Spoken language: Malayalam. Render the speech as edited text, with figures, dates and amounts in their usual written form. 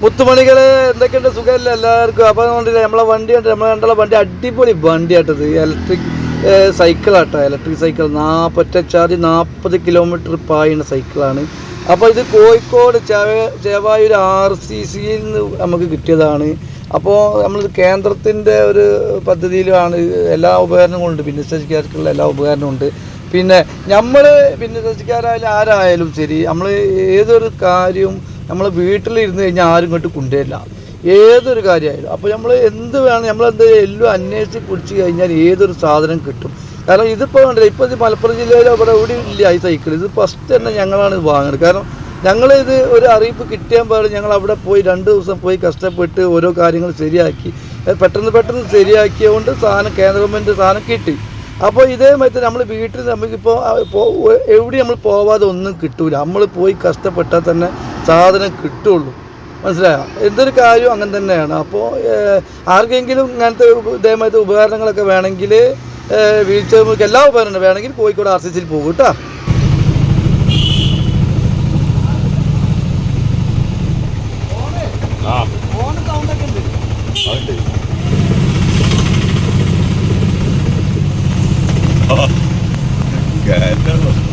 മുത്തുമണികള് എന്തൊക്കെയുണ്ട്? സുഖമല്ല എല്ലാവർക്കും. അപ്പോൾ അതുകൊണ്ടില്ല നമ്മളെ വണ്ടി ഉണ്ട്, നമ്മളെ കണ്ടുള്ള വണ്ടി അടിപൊളി വണ്ടിയാട്ടത്. ഇലക്ട്രിക് സൈക്കിളാട്ടോ. ഇലക്ട്രിക് സൈക്കിൾ 40 കിലോമീറ്റർ പായുന്ന സൈക്കിളാണ്. അപ്പോൾ ഇത് കോഴിക്കോട് ചേവായൂർ RCCയിൽ നിന്ന് നമുക്ക് കിട്ടിയതാണ്. അപ്പോൾ നമ്മൾ കേന്ദ്രത്തിൻ്റെ ഒരു പദ്ധതിയിലാണ്. എല്ലാ ഉപകരണങ്ങളും ഉണ്ട്, ഭിന്നശേഷിക്കാർക്കുള്ള എല്ലാ ഉപകരണവും ഉണ്ട്. പിന്നെ നമ്മൾ ഭിന്നശേഷിക്കാരായാലും ആരായാലും ശരി, നമ്മൾ ഏതൊരു കാര്യവും നമ്മൾ വീട്ടിലിരുന്ന് കഴിഞ്ഞാൽ ആരും ഇങ്ങോട്ട് കൊണ്ടുവരില്ല, ഏതൊരു കാര്യമായാലും. അപ്പോൾ നമ്മൾ എന്ത് വേണം, നമ്മളെന്ത് എല്ലാം അന്വേഷിച്ച് പിടിച്ച് കഴിഞ്ഞാൽ ഏതൊരു സാധനം കിട്ടും. കാരണം ഇതിപ്പോൾ കണ്ടില്ല, ഇപ്പോൾ ഇത് മലപ്പുറം ജില്ലയിലോ ഇവിടെ ഇവിടെ ഇല്ല ഈ സൈക്കിൾ. ഇത് ഫസ്റ്റ് തന്നെ ഞങ്ങളാണ് ഇത് വാങ്ങുന്നത്. കാരണം ഞങ്ങളിത് ഒരു അറിയിപ്പ് കിട്ടിയാൽ പാടും ഞങ്ങൾ അവിടെ പോയി 2 ദിവസം പോയി കഷ്ടപ്പെട്ട് ഓരോ കാര്യങ്ങൾ ശരിയാക്കി പെട്ടെന്ന് ശരിയാക്കിയതുകൊണ്ട് സാധനം കേന്ദ്ര ഗവൺമെൻറ് സാധനം കിട്ടി. അപ്പോൾ ഇതേമാതിരി നമ്മൾ വീട്ടിൽ നമുക്കിപ്പോൾ എവിടെ നമ്മൾ പോവാതെ ഒന്നും കിട്ടൂല. നമ്മൾ പോയി കഷ്ടപ്പെട്ടാൽ തന്നെ സാധനം കിട്ടുള്ളൂ. മനസ്സിലായോ? എന്തൊരു കാര്യവും അങ്ങനെ തന്നെയാണ്. അപ്പോൾ ആർക്കെങ്കിലും ഇങ്ങനത്തെ ഇതേമാതിരി ഉപകരണങ്ങളൊക്കെ വേണമെങ്കിൽ വീൽ ചെയർ എല്ലാ ഉപകരണം വേണമെങ്കിൽ കോഴിക്കോട് RCCയിൽ പോകും കേട്ടോ. Good.